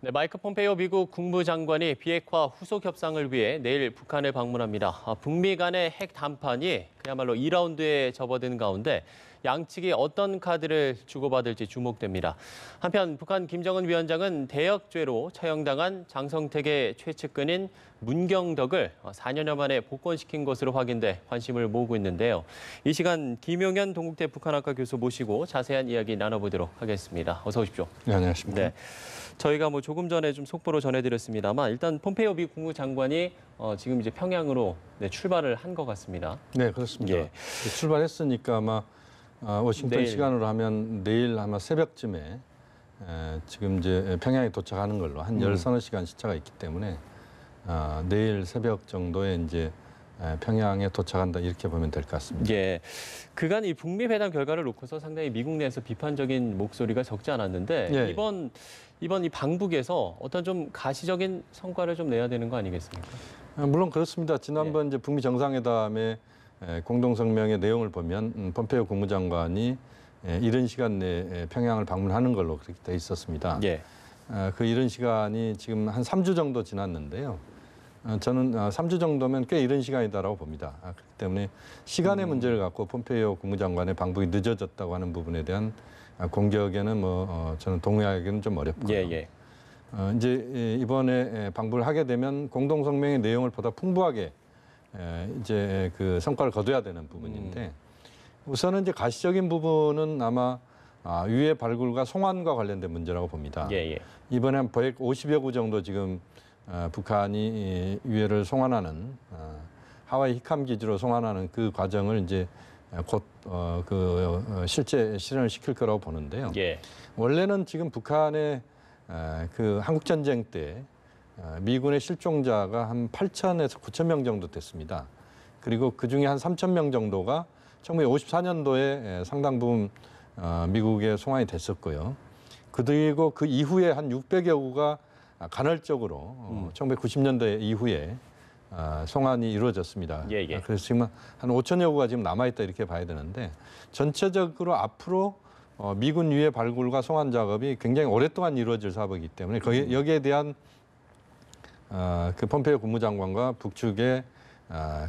네, 마이크 폼페이오 미국 국무장관이 비핵화 후속 협상을 위해 내일 북한을 방문합니다. 북미 간의 핵談판이 그야말로 2라운드에 접어든 가운데 양측이 어떤 카드를 주고받을지 주목됩니다. 한편 북한 김정은 위원장은 대역죄로 처형당한 장성택의 최측근인 문경덕을 4년여 만에 복권시킨 것으로 확인돼 관심을 모으고 있는데요. 이 시간 김용현 동국대 북한학과 교수 모시고 자세한 이야기 나눠보도록 하겠습니다. 어서 오십시오. 네, 안녕하십니까. 네. 저희가 조금 전에 좀 속보로 전해드렸습니다만 일단 폼페이오 미 국무장관이 지금 이제 평양으로 출발을 한 것 같습니다. 네, 그렇습니다. 예. 출발했으니까 아마 워싱턴 내일. 시간으로 하면 내일 아마 새벽쯤에 지금 이제 평양에 도착하는 걸로 한 13시간 시차가 있기 때문에 내일 새벽 정도에 이제 평양에 도착한다 이렇게 보면 될 것 같습니다. 예. 그간 이 북미 회담 결과를 놓고서 상당히 미국 내에서 비판적인 목소리가 적지 않았는데 예. 이번 이 방북에서 어떤 좀 가시적인 성과를 좀 내야 되는 거 아니겠습니까? 물론 그렇습니다. 지난번 이제 북미 정상회담의 공동성명의 내용을 보면 폼페이오 국무장관이 이른 시간 내에 평양을 방문하는 걸로 그렇게 돼 있었습니다. 예. 그 이른 시간이 지금 한 3주 정도 지났는데요. 저는 3주 정도면 꽤 이른 시간이다라고 봅니다. 그렇기 때문에 시간의 문제를 갖고 폼페이오 국무장관의 방북이 늦어졌다고 하는 부분에 대한 공격에는 저는 동의하기는 좀 어렵고요. 예. 이제 이번에 방북을 하게 되면 공동성명의 내용을 보다 풍부하게 이제 그 성과를 거둬야 되는 부분인데 우선은 이제 가시적인 부분은 아마 유해 발굴과 송환과 관련된 문제라고 봅니다. 예. 이번에 한 150여 구 정도 지금 북한이 유해를 송환하는 하와이 히캄 기지로 송환하는 그 과정을 이제 곧 실제 실현을 시킬 거라고 보는데요. 예. 원래는 지금 북한의 그 한국 전쟁 때 미군의 실종자가 한 8,000에서 9,000 명 정도 됐습니다. 그리고 그 중에 한 3,000 명 정도가 1954년도에 상당 부분 미국에 송환이 됐었고요. 그리고 그 이후에 한 600여 구가 간헐적으로 1990년대 이후에 송환이 이루어졌습니다. 예. 그래서 지금 한 5천여 구가 지금 남아있다 이렇게 봐야 되는데 전체적으로 앞으로 미군 유해 발굴과 송환 작업이 굉장히 오랫동안 이루어질 사업이기 때문에 여기에 대한 그 폼페이오 국무장관과 북측의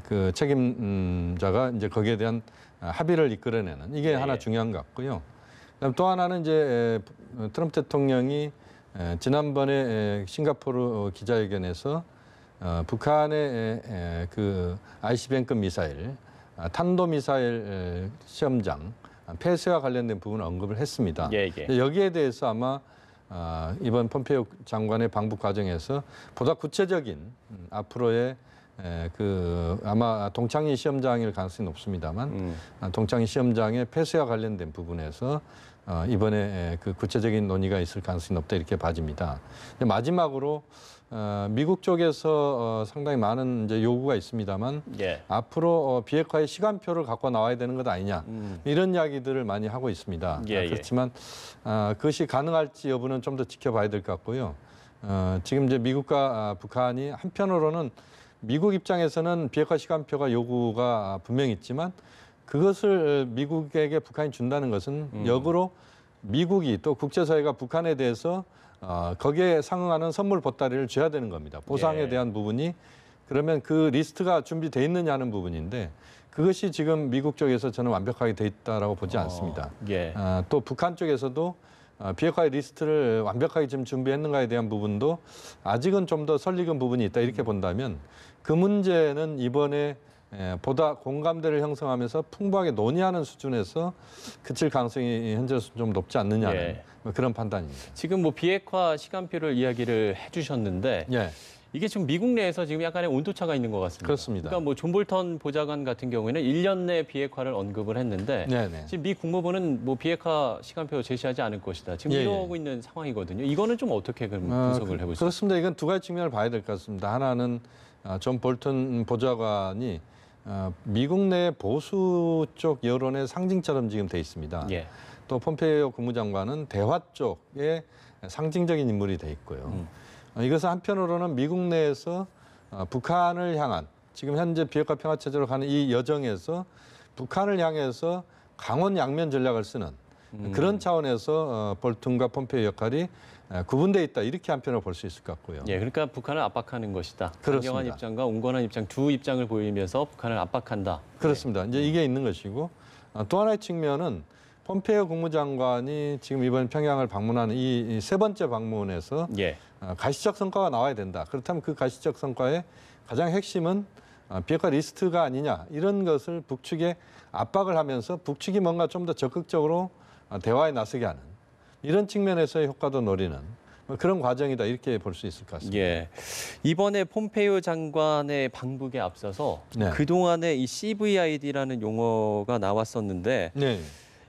그 책임자가 이제 거기에 대한 합의를 이끌어내는 이게 하나 중요한 것 같고요. 그다음 또 하나는 이제 트럼프 대통령이 지난번에 싱가포르 기자회견에서 북한의 그 ICBM급 미사일, 탄도미사일 시험장 폐쇄와 관련된 부분을 언급을 했습니다. 예. 여기에 대해서 아마 이번 폼페이오 장관의 방북 과정에서 보다 구체적인 앞으로의 그 아마 동창리 시험장일 가능성이 높습니다만 동창리 시험장의 폐쇄와 관련된 부분에서 이번에 그 구체적인 논의가 있을 가능성이 높다 이렇게 봐집니다. 마지막으로 미국 쪽에서 상당히 많은 이제 요구가 있습니다만 앞으로 비핵화의 시간표를 갖고 나와야 되는 것 아니냐 이런 이야기들을 많이 하고 있습니다. 그렇지만 그것이 가능할지 여부는 좀 더 지켜봐야 될 것 같고요. 지금 이제 미국과 북한이 한편으로는 미국 입장에서는 비핵화 시간표가 요구가 분명히 있지만 그것을 미국에게 북한이 준다는 것은 역으로 미국이 또 국제사회가 북한에 대해서 거기에 상응하는 선물 보따리를 줘야 되는 겁니다. 보상에 대한 부분이 그러면 그 리스트가 준비돼 있느냐는 부분인데 그것이 지금 미국 쪽에서 저는 완벽하게 돼 있다라고 보지 않습니다. 또 북한 쪽에서도 비핵화의 리스트를 완벽하게 지금 준비했는가에 대한 부분도 아직은 좀 더 설익은 부분이 있다 이렇게 본다면 그 문제는 이번에 보다 공감대를 형성하면서 풍부하게 논의하는 수준에서 그칠 가능성이 현재로서는 좀 높지 않느냐는 그런 판단입니다. 지금 비핵화 시간표를 이야기를 해주셨는데 이게 지금 미국 내에서 지금 약간의 온도차가 있는 것 같습니다. 그렇습니다. 그러니까 존 볼턴 보좌관 같은 경우에는 1년 내 비핵화를 언급을 했는데 지금 미 국무부는 비핵화 시간표 제시하지 않을 것이다. 지금 이러고 있는 상황이거든요. 이거는 좀 어떻게 분석을 해보시죠? 그렇습니다. 이건 두 가지 측면을 봐야 될 것 같습니다. 하나는 존 볼턴 보좌관이 미국 내 보수 쪽 여론의 상징처럼 지금 돼 있습니다. 또 폼페이오 국무장관은 대화 쪽의 상징적인 인물이 돼 있고요. 이것은 한편으로는 미국 내에서 북한을 향한 지금 현재 비핵화 평화체제로 가는 이 여정에서 북한을 향해서 강원 양면 전략을 쓰는 그런 차원에서 볼튼과 폼페이오 역할이 구분돼 있다 이렇게 한편으로 볼 수 있을 것 같고요. 예, 그러니까 북한을 압박하는 것이다. 그렇습니다. 강경한 입장과 온건한 입장 두 입장을 보이면서 북한을 압박한다. 그렇습니다. 이제 이게 있는 것이고 또 하나의 측면은 폼페이오 국무장관이 지금 이번 평양을 방문하는 이 세 번째 방문에서 예. 가시적 성과가 나와야 된다. 그렇다면 그 가시적 성과의 가장 핵심은 비핵화 리스트가 아니냐 이런 것을 북측에 압박을 하면서 북측이 뭔가 좀 더 적극적으로 대화에 나서게 하는 이런 측면에서의 효과도 노리는 그런 과정이다 이렇게 볼 수 있을 것 같습니다. 예. 이번에 폼페이오 장관의 방북에 앞서서 네. 그동안에 이 CVID라는 용어가 나왔었는데 네.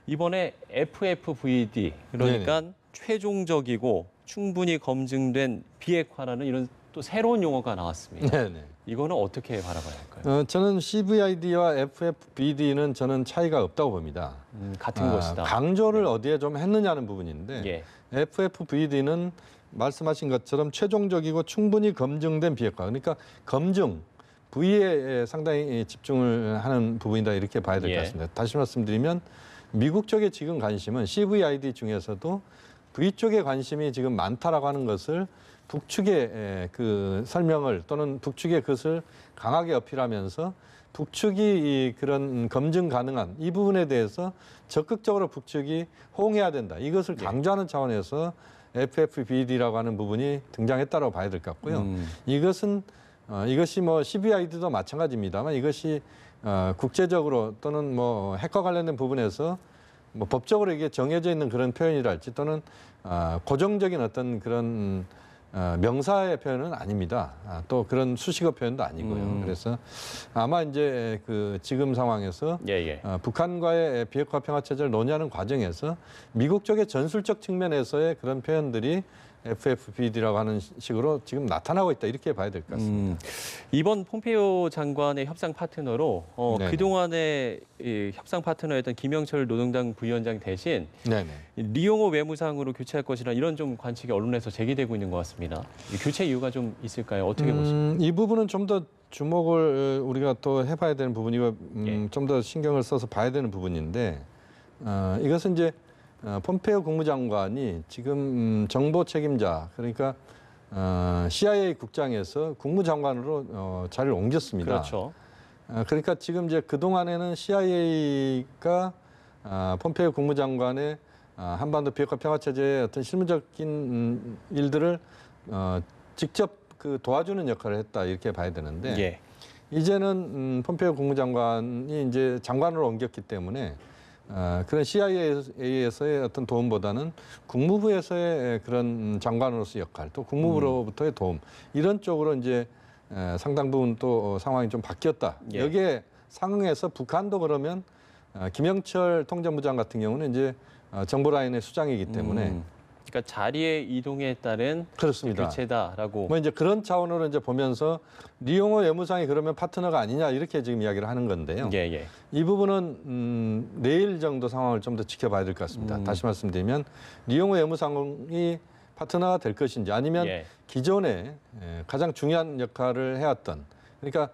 이번에 FFVD 그러니까 최종적이고 충분히 검증된 비핵화라는 이런 또 새로운 용어가 나왔습니다. 네. 네. 이거는 어떻게 바라봐야 할까요? 저는 CVID와 FFBD는 저는 차이가 없다고 봅니다. 같은 것이다. 강조를 어디에 좀 했느냐는 부분인데 예. FFBD는 말씀하신 것처럼 최종적이고 충분히 검증된 비핵화. 그러니까 검증, V에 상당히 집중을 하는 부분이다 이렇게 봐야 될 것 예. 같습니다. 다시 말씀드리면 미국 쪽의 지금 관심은 CVID 중에서도 V 쪽의 관심이 지금 많다라고 하는 것을 북측의 그 설명을 또는 북측의 것을 강하게 어필하면서 북측이 이 그런 검증 가능한 이 부분에 대해서 적극적으로 북측이 호응해야 된다. 이것을 강조하는 차원에서 FFBD라고 하는 부분이 등장했다고 봐야 될 것 같고요. 이것은 이것이 뭐 CVID도 마찬가지입니다만 이것이 국제적으로 또는 뭐 핵과 관련된 부분에서 뭐 법적으로 이게 정해져 있는 그런 표현이랄지 또는 고정적인 어떤 그런 명사의 표현은 아닙니다. 또 그런 수식어 표현도 아니고요. 그래서 아마 이제 그 지금 상황에서 북한과의 비핵화 평화 체제를 논의하는 과정에서 미국 쪽의 전술적 측면에서의 그런 표현들이 FFBD라고 하는 식으로 지금 나타나고 있다 이렇게 봐야 될 것 같습니다. 이번 폼페이오 장관의 협상 파트너로 네네. 그동안의 이 협상 파트너였던 김영철 노동당 부위원장 대신 네네. 리용호 외무상으로 교체할 것이라 이런 좀 관측이 언론에서 제기되고 있는 것 같습니다. 이 교체 이유가 좀 있을까요? 어떻게 보십니까? 이 부분은 좀 더 주목을 우리가 또 해봐야 되는 부분이고 좀 더 신경을 써서 봐야 되는 부분인데 이것은 이제 폼페이오 국무장관이 지금 정보 책임자 그러니까 CIA 국장에서 국무장관으로 자리를 옮겼습니다. 그렇죠. 그러니까 지금 이제 그 동안에는 CIA가 폼페이오 국무장관의 한반도 비핵화 평화 체제의 어떤 실무적인 일들을 직접 그 도와주는 역할을 했다 이렇게 봐야 되는데 이제는 폼페이오 국무장관이 이제 장관으로 옮겼기 때문에 그런 CIA에서의 어떤 도움보다는 국무부에서의 그런 장관으로서의 역할, 또 국무부로부터의 도움 이런 쪽으로 이제 상당 부분 또 상황이 좀 바뀌었다. 여기에 상응해서 북한도 그러면 김영철 통전부장 같은 경우는 이제 정보라인의 수장이기 때문에 그러니까 자리의 이동에 따른 그렇습니다. 교체다라고. 뭐 이제 그런 차원으로 이제 보면서 리용호 외무상이 그러면 파트너가 아니냐 이렇게 지금 이야기를 하는 건데요. 이 부분은 내일 정도 상황을 좀 더 지켜봐야 될 것 같습니다. 다시 말씀드리면 리용호 외무상이 파트너가 될 것인지 아니면 기존에 가장 중요한 역할을 해왔던 그러니까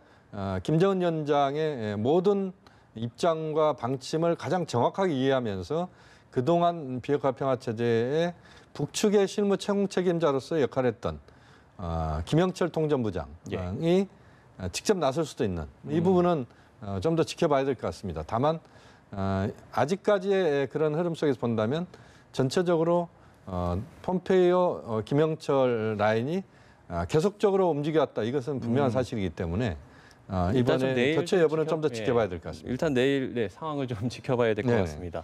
김정은 위원장의 모든 입장과 방침을 가장 정확하게 이해하면서 그동안 비핵화 평화 체제의 북측의 실무 최고 책임자로서 역할을 했던 김영철 통전부장이 직접 나설 수도 있는 이 부분은 좀 더 지켜봐야 될 것 같습니다. 다만 아직까지의 그런 흐름 속에서 본다면 전체적으로 폼페이오 김영철 라인이 계속적으로 움직여왔다. 이것은 분명한 사실이기 때문에 이번에 교체 여부는 좀 더 지켜봐야 될 것 같습니다. 일단 내일 상황을 좀 지켜봐야 될 것 같습니다.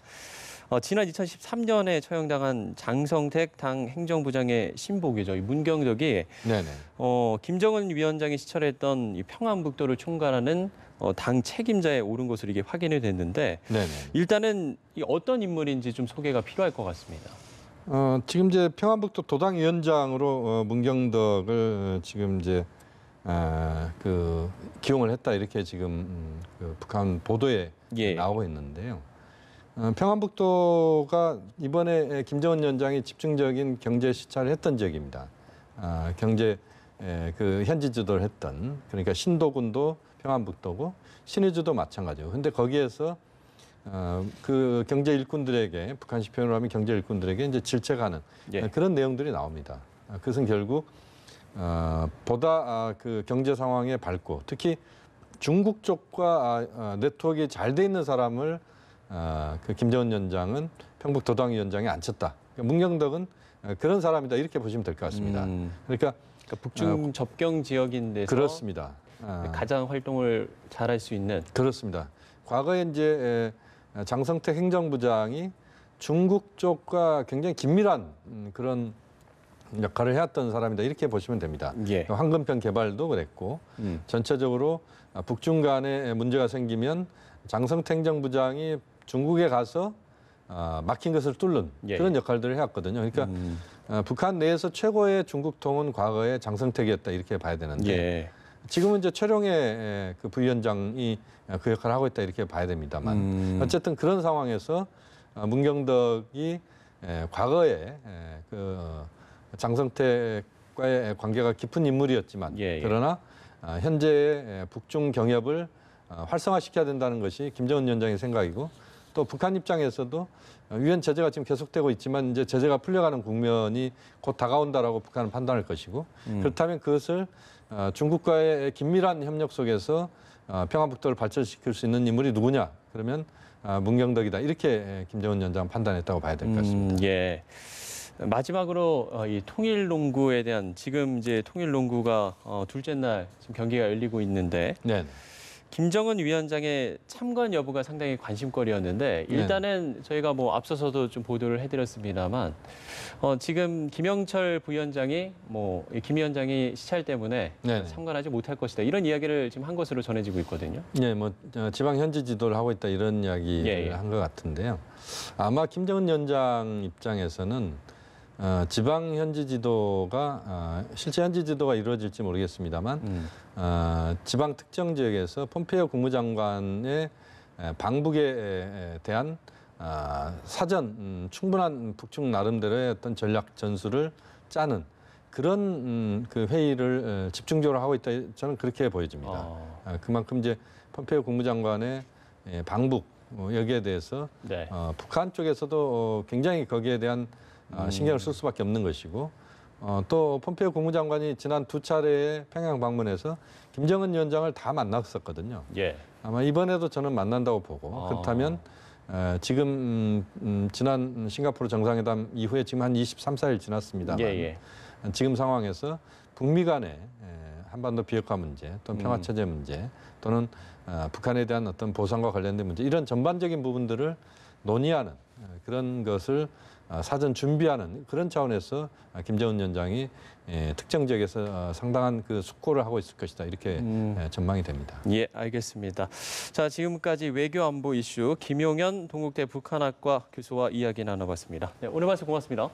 지난 2013년에 처형당한 장성택 당 행정부장의 신복이죠. 이 문경덕이 김정은 위원장이 시찰했던 이 평안북도를 총괄하는 당 책임자에 오른 것으로 이게 확인이 됐는데 일단은 이 어떤 인물인지 좀 소개가 필요할 것 같습니다. 지금 이제 평안북도 도당위원장으로 문경덕을 지금 이제 그 기용을 했다 이렇게 지금 그 북한 보도에 나오고 있는데요. 평안북도가 이번에 김정은 위원장이 집중적인 경제 시찰을 했던 지역입니다. 경제 그 현지 주도를 했던 그러니까 신도군도 평안북도고 신의주도 마찬가지고. 근데 거기에서 그 경제 일꾼들에게 북한식 표현을 하면 경제 일꾼들에게 이제 질책하는 예. 그런 내용들이 나옵니다. 그것은 결국 보다 그 경제 상황에 밝고 특히 중국 쪽과 네트워크가 잘 돼 있는 사람을 그 김정은 위원장은 평북 도당위원장에 앉혔다. 그러니까 문경덕은 그런 사람이다 이렇게 보시면 될 것 같습니다. 그러니까 북중 접경 지역인 데서 그렇습니다. 가장 활동을 잘할 수 있는. 그렇습니다. 과거에 이제 장성택 행정부장이 중국 쪽과 굉장히 긴밀한 그런 역할을 해왔던 사람이다 이렇게 보시면 됩니다. 예. 황금편 개발도 그랬고 전체적으로 북중 간에 문제가 생기면 장성택 행정부장이 중국에 가서 막힌 것을 뚫는 예. 그런 역할들을 해왔거든요. 그러니까 북한 내에서 최고의 중국 통은 과거에 장성택이었다 이렇게 봐야 되는데 예. 지금은 이제 최룡해 그 부위원장이 그 역할을 하고 있다 이렇게 봐야 됩니다만 어쨌든 그런 상황에서 문경덕이 과거에 그 장성택과의 관계가 깊은 인물이었지만 예, 예. 그러나 현재의 북중 경협을 활성화시켜야 된다는 것이 김정은 위원장의 생각이고 또 북한 입장에서도 유엔 제재가 지금 계속되고 있지만 이제 제재가 풀려가는 국면이 곧 다가온다라고 북한은 판단할 것이고 그렇다면 그것을 중국과의 긴밀한 협력 속에서 평화북도를 발전시킬 수 있는 인물이 누구냐? 그러면 문경덕이다. 이렇게 김정은 위원장은 판단했다고 봐야 될 것 같습니다. 예. 마지막으로 이 통일농구에 대한 지금 이제 통일농구가 둘째 날 지금 경기가 열리고 있는데 네. 김정은 위원장의 참관 여부가 상당히 관심거리였는데 일단은 저희가 뭐 앞서서도 좀 보도를 해드렸습니다만 지금 김영철 부위원장이 김 위원장이 시찰 때문에 네네. 참관하지 못할 것이다 이런 이야기를 지금 한 것으로 전해지고 있거든요. 네, 지방 현지 지도를 하고 있다 이런 이야기를 예. 한 것 같은데요. 아마 김정은 위원장 입장에서는 지방 현지 지도가 실제 현지 지도가 이루어질지 모르겠습니다만 지방 특정 지역에서 폼페이오 국무장관의 방북에 대한 사전 충분한 북중 나름대로의 어떤 전략 전술을 짜는 그런 그 회의를 집중적으로 하고 있다 저는 그렇게 보여집니다. 그만큼 이제 폼페이오 국무장관의 방북 여기에 대해서 네. 북한 쪽에서도 굉장히 거기에 대한 신경을 쓸 수밖에 없는 것이고 또 폼페이오 국무장관이 지난 두 차례의 평양 방문에서 김정은 위원장을 다 만났었거든요. 예. 아마 이번에도 저는 만난다고 보고 그렇다면 지금 지난 싱가포르 정상회담 이후에 지금 한 23, 4일 지났습니다만 예. 지금 상황에서 북미 간의 한반도 비핵화 문제 또는 평화체제 문제 또는 북한에 대한 어떤 보상과 관련된 문제 이런 전반적인 부분들을 논의하는 그런 것을 사전 준비하는 그런 차원에서 김정은 위원장이 특정 지역에서 상당한 그 숙고를 하고 있을 것이다 이렇게 전망이 됩니다. 예, 알겠습니다. 자, 지금까지 외교 안보 이슈 김용현 동국대 북한학과 교수와 이야기 나눠봤습니다. 네, 오늘 말씀 고맙습니다.